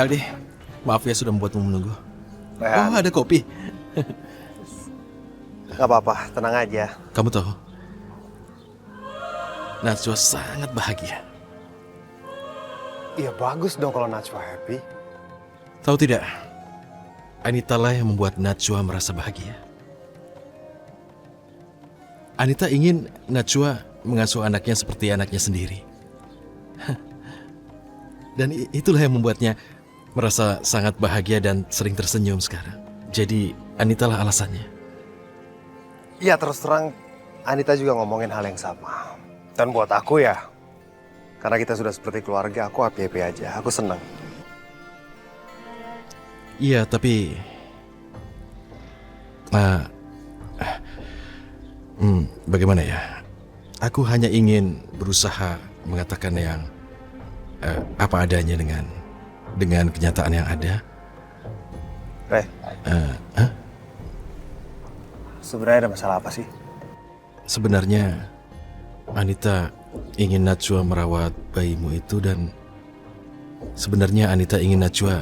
Hai Aldi, maaf ya sudah membuatmu menunggu. Rehan. Oh, ada kopi. Gak apa-apa, tenang aja. Kamu tahu, Najwa sangat bahagia. Iya bagus dong kalau Najwa happy. Tahu tidak, Anita lah yang membuat Najwa merasa bahagia. Anita ingin Najwa mengasuh anaknya seperti anaknya sendiri. Dan itulah yang membuatnya merasa sangat bahagia dan sering tersenyum sekarang. Jadi Anita lah alasannya. Iya terus terang, Anita juga ngomongin hal yang sama. Dan buat aku ya, karena kita sudah seperti keluarga, aku happy-happy aja, aku senang. Iya, tapi bagaimana ya? Aku hanya ingin berusaha mengatakan yang apa adanya dengan kenyataan yang ada. Sebenarnya ada masalah apa sih? Sebenarnya Anita ingin Najwa merawat bayimu itu, dan sebenarnya Anita ingin Najwa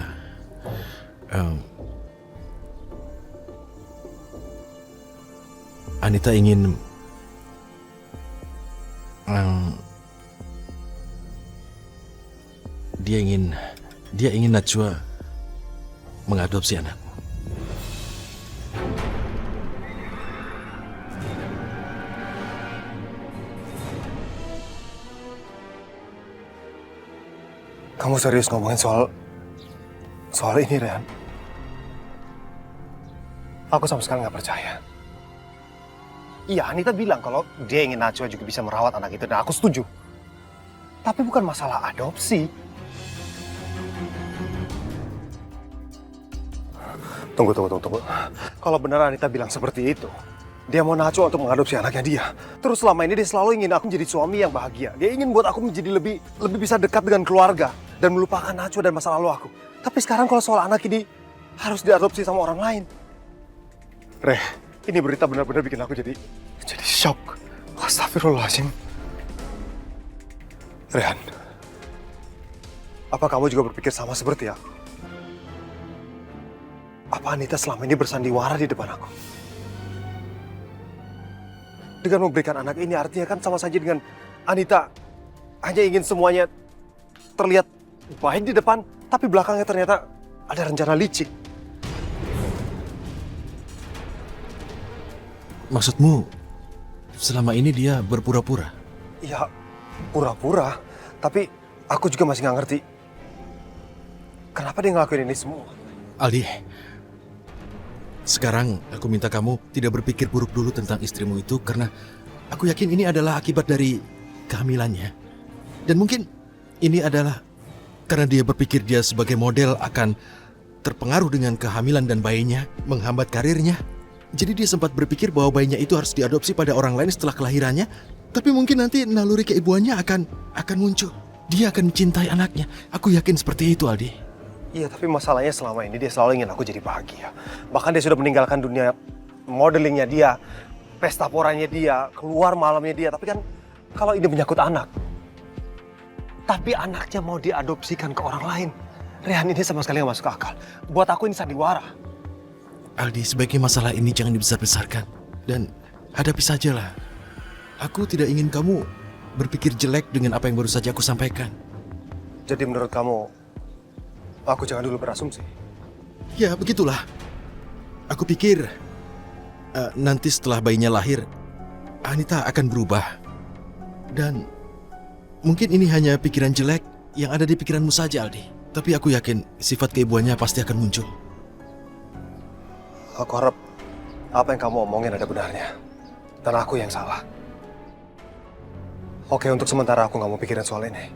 Anita ingin dia ingin Najwa mengadopsi anakmu. Kamu serius ngomongin soal ini, Rehan? Aku sama sekali nggak percaya. Iya, Anita bilang kalau dia ingin Najwa juga bisa merawat anak itu, dan aku setuju. Tapi bukan masalah adopsi. Tunggu. Kalau benar Anita bilang seperti itu, dia mau Najwa untuk mengadopsi anaknya dia. Terus selama ini dia selalu ingin aku menjadi suami yang bahagia. Dia ingin buat aku menjadi lebih bisa dekat dengan keluarga dan melupakan Najwa dan masa lalu aku. Tapi sekarang kalau soal anak ini harus diadopsi sama orang lain. Reh, ini berita benar-benar bikin aku jadi shock. Astagfirullahaladzim. Rehan, apa kamu juga berpikir sama seperti aku? Apa Anita selama ini bersandiwara di depan aku? Dengan memberikan anak ini artinya kan sama saja dengan Anita hanya ingin semuanya terlihat baik di depan, tapi belakangnya ternyata ada rencana licik. Maksudmu, selama ini dia berpura-pura? Ya, pura-pura. Tapi aku juga masih nggak ngerti kenapa dia ngelakuin ini semua. Aldi, sekarang aku minta kamu tidak berpikir buruk dulu tentang istrimu itu, karena aku yakin ini adalah akibat dari kehamilannya. Dan mungkin ini adalah karena dia berpikir dia sebagai model akan terpengaruh dengan kehamilan dan bayinya, menghambat karirnya. Jadi dia sempat berpikir bahwa bayinya itu harus diadopsi pada orang lain setelah kelahirannya. Tapi mungkin nanti naluri keibuannya akan muncul. Dia akan mencintai anaknya. Aku yakin seperti itu, Aldi. Iya, tapi masalahnya selama ini dia selalu ingin aku jadi bahagia. Bahkan dia sudah meninggalkan dunia modelingnya dia, pesta poranya dia, keluar malamnya dia. Tapi kan kalau ini menyangkut anak, tapi anaknya mau diadopsikan ke orang lain, Rehan, ini sama sekali nggak masuk akal. Buat aku ini sandiwara. Aldi, sebaiknya masalah ini jangan dibesar-besarkan. Dan hadapi sajalah. Aku tidak ingin kamu berpikir jelek dengan apa yang baru saja aku sampaikan. Jadi menurut kamu, aku jangan dulu berasumsi? Ya, begitulah. Aku pikir nanti setelah bayinya lahir, Anita akan berubah. Dan mungkin ini hanya pikiran jelek yang ada di pikiranmu saja, Aldi. Tapi aku yakin sifat keibuannya pasti akan muncul. Aku harap apa yang kamu omongin ada benarnya. Dan aku yang salah. Oke, untuk sementara aku nggak mau pikirin soal ini.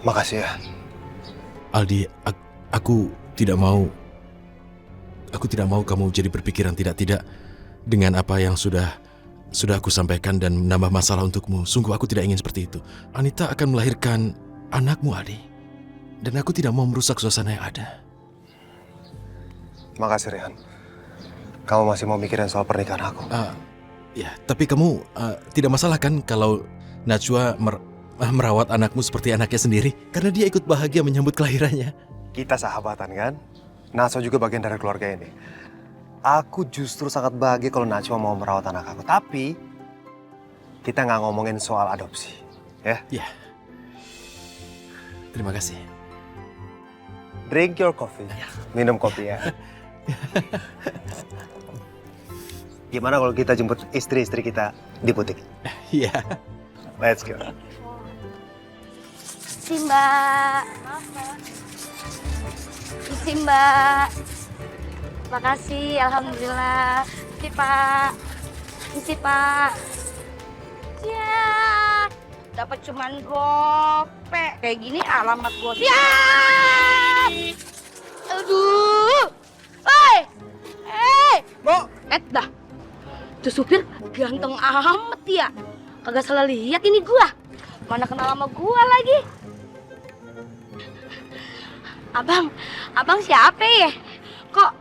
Makasih ya. Aldi, aku tidak mau kamu jadi berpikiran tidak-tidak dengan apa yang sudah aku sampaikan dan menambah masalah untukmu. Sungguh aku tidak ingin seperti itu. Anita akan melahirkan anakmu, Aldi. Dan aku tidak mau merusak suasana yang ada. Makasih, Rehan. Kamu masih mau mikirin soal pernikahan aku? Ya, tapi kamu tidak masalah kan kalau Najwa merawat anakmu seperti anaknya sendiri karena dia ikut bahagia menyambut kelahirannya. Kita sahabatan kan? Najwa juga bagian dari keluarga ini. Aku justru sangat bahagia kalau Najwa mau merawat anak aku. Tapi kita nggak ngomongin soal adopsi, ya? Ya. Terima kasih. Drink your coffee. Minum kopi ya. Gimana kalau kita jemput istri-istri kita di butik? Iya. Let's go. Isi Mbak. Isi Mbak. Makasih, alhamdulillah. Isi Pak. Isi Pak. Ya, dapat cuman gope. Kayak gini alamat gua. Ya. Aduh. Oi. Bo. Dah. Tuh supir ganteng amat ya. Kagak salah lihat ini gua. Mana kenal sama gua lagi. Abang siapa ya? Kok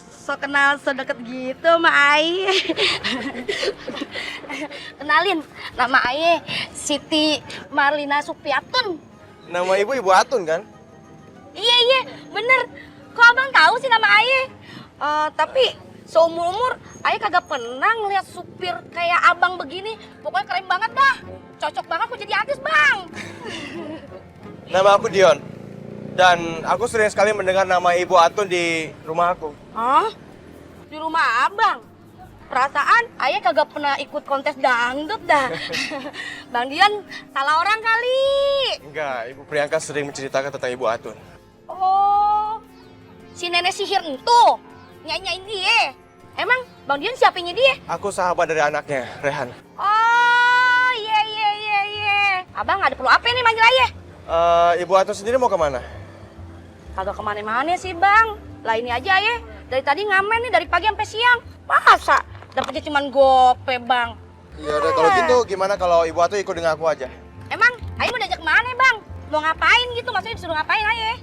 so kenal sedekat gitu sama Aye? Kenalin, nama Aye Siti Marlina Supiatun. Nama ibu Atun kan? Iya, bener. Kok abang tahu sih nama Aye? Tapi seumur-umur Aye kagak pernah ngeliat supir kayak abang begini. Pokoknya keren banget dah. Cocok banget aku jadi artis, Bang. Nama aku Dion. Dan aku sering sekali mendengar nama Ibu Atun di rumah aku. Hah? Di rumah abang? Perasaan Ayah kagak pernah ikut kontes dangdut dah. Bang Dion salah orang kali. Enggak, Ibu Priyanka sering menceritakan tentang Ibu Atun. Oh, si nenek sihir itu nyanyain dia. Emang Bang Dion siapanya dia? Aku sahabat dari anaknya, Rehan. Oh, iya. Abang ada perlu apa nih manggil Ayah? Ibu Atun sendiri mau kemana? Kagak kemana-mana sih Bang. Lah ini aja ya. Dari tadi ngamen nih dari pagi sampai siang. Masa dapetnya cuma gope Bang? Ya udah kalau gitu gimana kalau Ibu Atun ikut dengan aku aja? Emang Ayah mau diajak kemana Bang? Mau ngapain gitu? Maksudnya disuruh ngapain Ayah?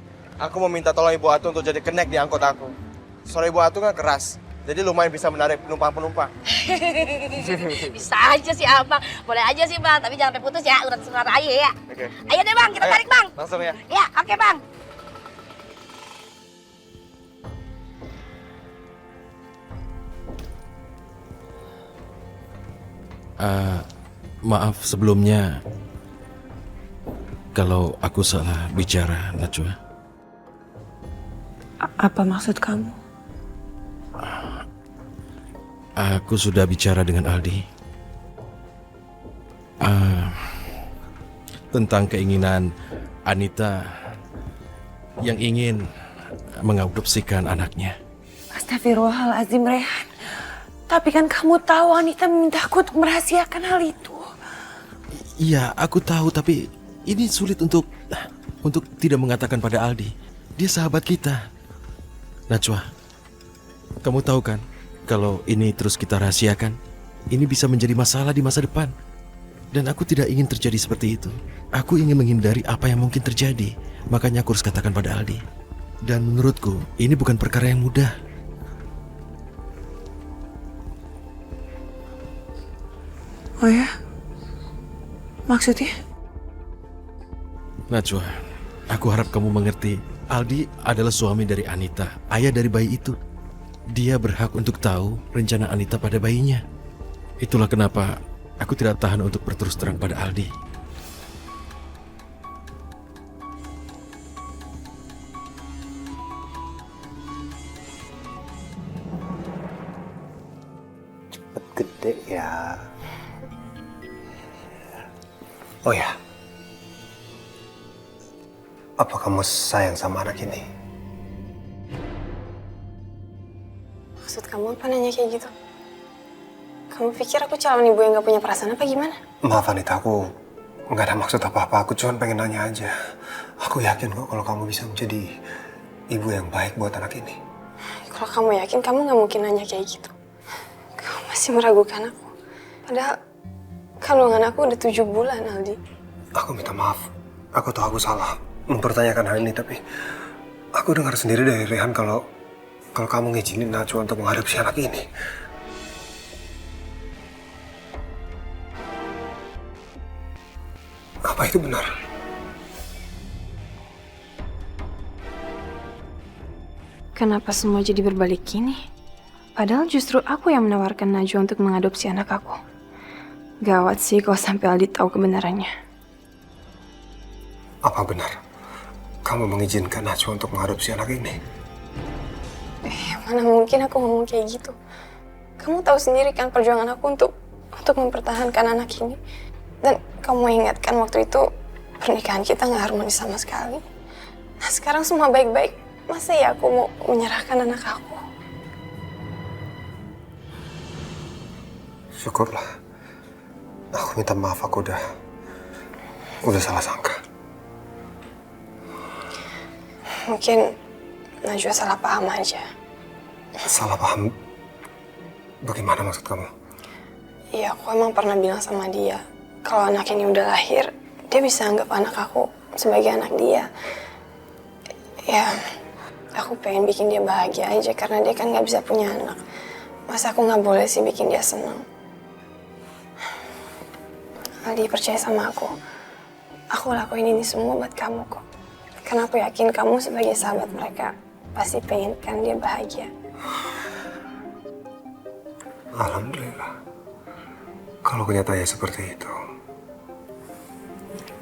Aku mau minta tolong Ibu Atun untuk jadi kenek di angkot aku. Soalnya Ibu Atun kan keras. Jadi lumayan bisa menarik penumpang-penumpang. Bisa aja sih Abang. Boleh aja sih Bang. Tapi jangan sampai putus ya. Urat suara Ayah ya. Oke. Ayo deh Bang, kita tarik Bang. Langsung ya. Ya, oke Bang. Maaf sebelumnya kalau aku salah bicara, Najwa. Apa maksud kamu? Aku sudah bicara dengan Aldi tentang keinginan Anita yang ingin mengadopsikan anaknya. Astagfirullahaladzim, Rehan. Tapi kan kamu tahu Anita memintaku untuk merahasiakan hal itu. Iya, aku tahu, tapi ini sulit untuk tidak mengatakan pada Aldi. Dia sahabat kita. Najwa, kamu tahu kan, kalau ini terus kita rahasiakan, ini bisa menjadi masalah di masa depan. Dan aku tidak ingin terjadi seperti itu. Aku ingin menghindari apa yang mungkin terjadi. Makanya aku harus katakan pada Aldi. Dan menurutku, ini bukan perkara yang mudah. Oh ya? Maksudnya? Najwa, aku harap kamu mengerti. Aldi adalah suami dari Anita, ayah dari bayi itu. Dia berhak untuk tahu rencana Anita pada bayinya. Itulah kenapa aku tidak tahan untuk berterus terang pada Aldi. Cepet gede ya. Oh ya. Apa kamu sayang sama anak ini? Maksud kamu apa nanya kayak gitu? Kamu pikir aku calon ibu yang gak punya perasaan apa gimana? Maaf Anita, aku nggak ada maksud apa-apa. Aku cuma pengen nanya aja. Aku yakin kok kalau kamu bisa menjadi ibu yang baik buat anak ini. Kalau kamu yakin, kamu gak mungkin nanya kayak gitu. Kamu masih meragukan aku. Padahal kandungan aku udah 7 bulan, Aldi. Aku minta maaf. Aku tahu aku salah mempertanyakan hal ini, tapi aku dengar sendiri dari Rehan kalau kamu ngizinin Najwa untuk mengadopsi anak ini. Apa itu benar? Kenapa semua jadi berbalik gini? Padahal justru aku yang menawarkan Najwa untuk mengadopsi anak aku. Gawat sih kalau sampai Aldi tahu kebenarannya. Apa benar kamu mengizinkan Najwa untuk mengadopsi anak ini? Mana mungkin aku ngomong kayak gitu. Kamu tahu sendiri kan perjuangan aku untuk mempertahankan anak ini. Dan kamu ingatkan waktu itu pernikahan kita nggak harmonis sama sekali. Nah sekarang semua baik-baik. Masa ya aku mau menyerahkan anak aku? Syukurlah. Aku minta maaf, aku udah salah sangka. Mungkin Najwa salah paham aja. Salah paham? Bagaimana maksud kamu? Iya, aku emang pernah bilang sama dia kalau anak ini udah lahir, dia bisa anggap anak aku sebagai anak dia. Ya, aku pengen bikin dia bahagia aja karena dia kan nggak bisa punya anak. Masa aku nggak boleh sih bikin dia senang? Aldi, percaya sama aku. Aku lakuin ini semua buat kamu kok. Karena aku yakin kamu sebagai sahabat mereka pasti pengen kan dia bahagia. Alhamdulillah. Kalau kenyataannya seperti itu,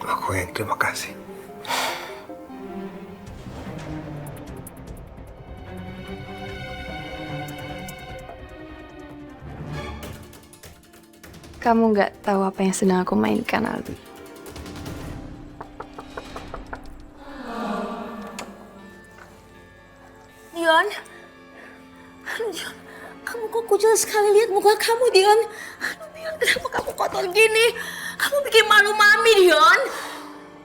aku yang terima kasih. Kamu nggak tahu apa yang sedang aku mainkan, Aldi. Dion, Dion, kamu kok kucel sekali, lihat muka kamu, Dion. Aduh, Dion, kenapa kamu kotor gini? Kamu bikin malu Mami, Dion.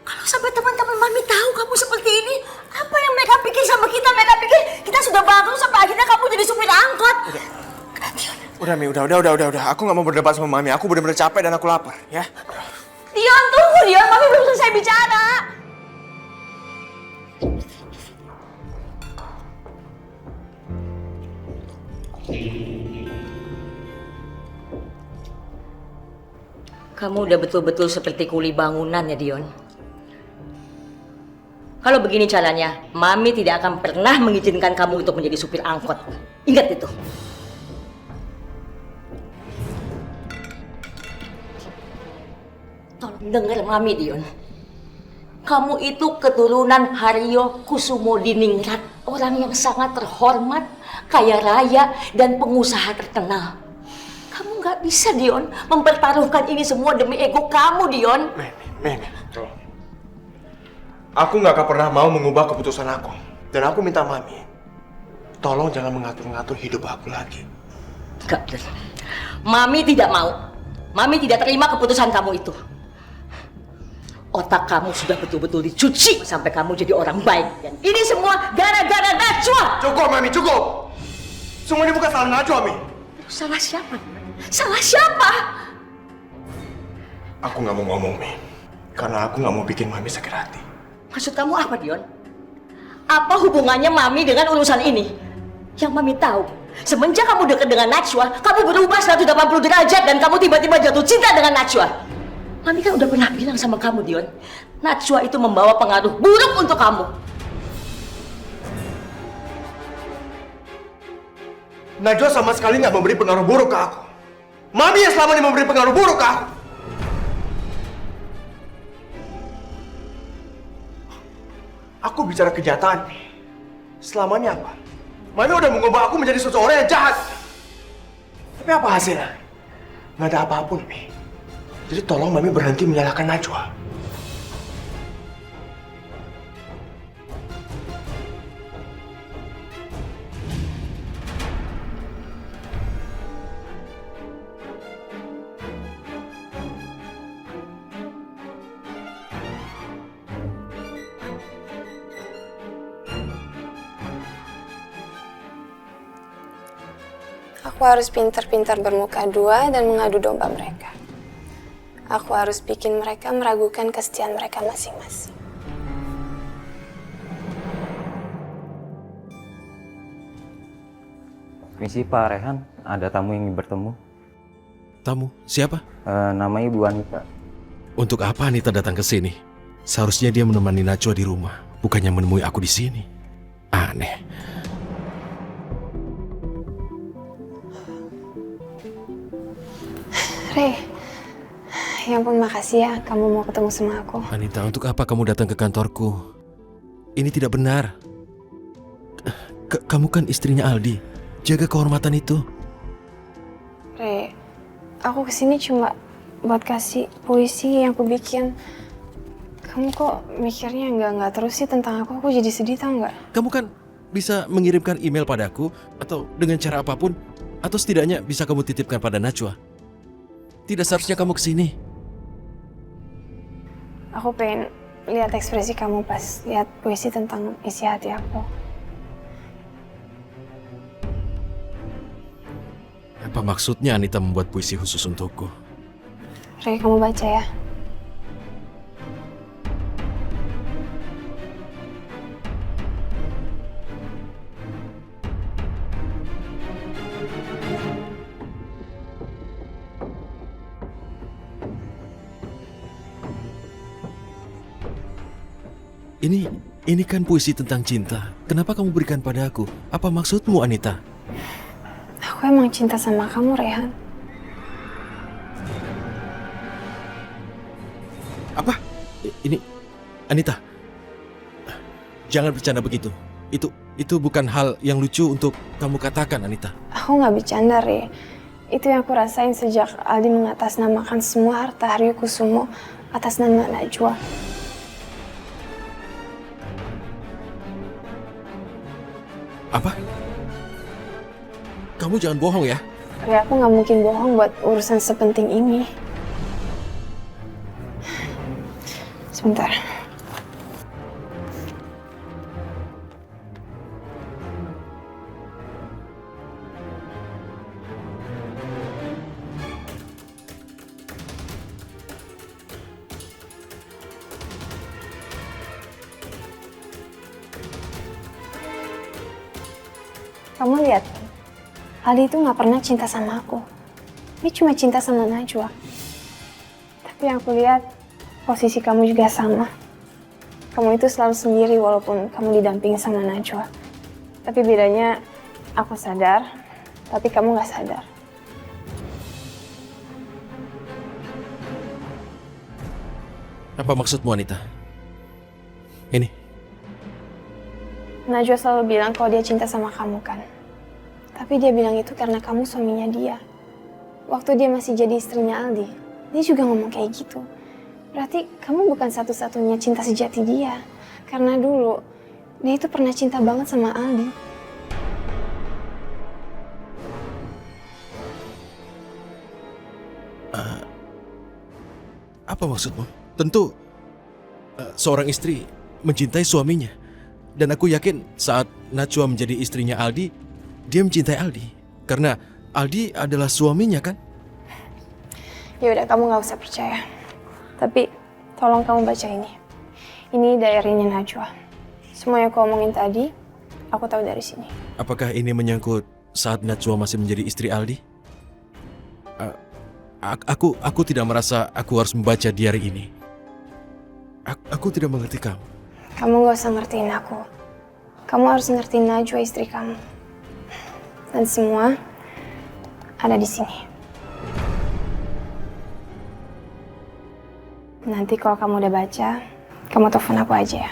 Kalau sampai teman-teman Mami tahu kamu seperti ini, apa yang mereka pikir sama kita? Mereka pikir kita sudah bangkrut sampai akhirnya kamu jadi supir angkot. Dion. Udah Mi, udah. Aku nggak mau berdebat sama Mami. Aku benar-benar capek dan aku lapar, ya. Dion, tunggu, Dion. Mami belum selesai bicara. Kamu udah betul-betul seperti kuli bangunan ya, Dion. Kalau begini caranya, Mami tidak akan pernah mengizinkan kamu untuk menjadi supir angkot. Ingat itu. Tolong dengar Mami, Dion. Kamu itu keturunan Haryo Kusumo Diningrat, orang yang sangat terhormat, kaya raya, dan pengusaha terkenal. Kamu nggak bisa, Dion, mempertaruhkan ini semua demi ego kamu, Dion. Mimi, tolong. Aku nggak akan pernah mau mengubah keputusan aku. Dan aku minta Mami, tolong jangan mengatur-ngatur hidup aku lagi. Nggak benar. Mami tidak mau. Mami tidak terima keputusan kamu itu. Otak kamu sudah betul-betul dicuci sampai kamu jadi orang baik. Dan ini semua gara-gara Najwa. Cukup, Mami, cukup. Semua ini bukan salah Najwa, Mi. Salah siapa? Salah siapa? Aku nggak mau ngomong, Mi. Karena aku nggak mau bikin Mami sakit hati. Maksud kamu apa, Dion? Apa hubungannya Mami dengan urusan ini? Yang Mami tahu, semenjak kamu dekat dengan Najwa, kamu berubah 180 derajat dan kamu tiba-tiba jatuh cinta dengan Najwa. Mami kan udah pernah bilang sama kamu, Dion. Najwa itu membawa pengaruh buruk untuk kamu. Najwa sama sekali nggak memberi pengaruh buruk ke aku. Mami yang selama ini memberi pengaruh buruk ke aku. Aku bicara kenyataan. Selama ini apa? Mami udah mengubah aku menjadi seseorang yang jahat. Tapi apa hasilnya? Nggak ada apapun, Mi. Jadi tolong Mami berhenti menyalahkan Najwa. Aku harus pintar-pintar bermuka dua dan mengadu domba mereka. Aku harus bikin mereka meragukan kesetiaan mereka masing-masing. Misi Pak Rehan, ada tamu yang ingin bertemu. Tamu? Siapa? Namanya Ibu Anita. Untuk apa Anita datang ke sini? Seharusnya dia menemani Najwa di rumah, bukannya menemui aku di sini. Aneh. Rey, ya ampun makasih ya kamu mau ketemu sama aku. Anita, untuk apa kamu datang ke kantorku? Ini tidak benar. Kamu kan istrinya Aldi. Jaga kehormatan itu. Rey, aku kesini cuma buat kasih puisi yang aku bikin. Kamu kok mikirnya enggak terus sih tentang aku? Aku jadi sedih tau nggak? Kamu kan bisa mengirimkan email padaku atau dengan cara apapun, atau setidaknya bisa kamu titipkan pada Najwa. Tidak seharusnya kamu kesini. Aku pengen lihat ekspresi kamu pas lihat puisi tentang isi hati aku. Apa maksudnya Anita membuat puisi khusus untukku? Rey, kamu baca ya. Ini kan puisi tentang cinta. Kenapa kamu berikan padaku? Apa maksudmu, Anita? Aku emang cinta sama kamu, Rehan. Apa? Ini Anita. Jangan bercanda begitu. Itu bukan hal yang lucu untuk kamu katakan, Anita. Aku nggak bercanda, Rey. Itu yang aku rasain sejak Aldi mengatasnamakan semua harta Haryo Kusumo atas nama Najwa. Apa? Kamu jangan bohong ya. Rey, aku nggak mungkin bohong buat urusan sepenting ini. Sebentar. Kamu lihat, Aldi itu nggak pernah cinta sama aku. Dia cuma cinta sama Najwa. Tapi yang aku lihat, posisi kamu juga sama. Kamu itu selalu sendiri walaupun kamu didampingi sama Najwa. Tapi bedanya, aku sadar, tapi kamu nggak sadar. Apa maksudmu, Anita? Ini. Najwa selalu bilang kalau dia cinta sama kamu kan. Tapi dia bilang itu karena kamu suaminya dia. Waktu dia masih jadi istrinya Aldi, dia juga ngomong kayak gitu. Berarti kamu bukan satu-satunya cinta sejati dia. Karena dulu, dia itu pernah cinta banget sama Aldi. Apa maksudmu? Tentu seorang istri mencintai suaminya. Dan aku yakin saat Najwa menjadi istrinya Aldi, dia mencintai Aldi. Karena Aldi adalah suaminya kan? Ya udah, kamu nggak usah percaya. Tapi tolong kamu baca ini. Ini diary-nya Najwa. Semua yang aku omongin tadi, aku tahu dari sini. Apakah ini menyangkut saat Najwa masih menjadi istri Aldi? Aku tidak merasa aku harus membaca diary ini. Aku tidak mengerti kamu. Kamu gak usah ngertiin aku. Kamu harus ngertiin Najwa istri kamu. Dan semua ada di sini. Nanti kalau kamu udah baca, kamu telepon aku aja ya.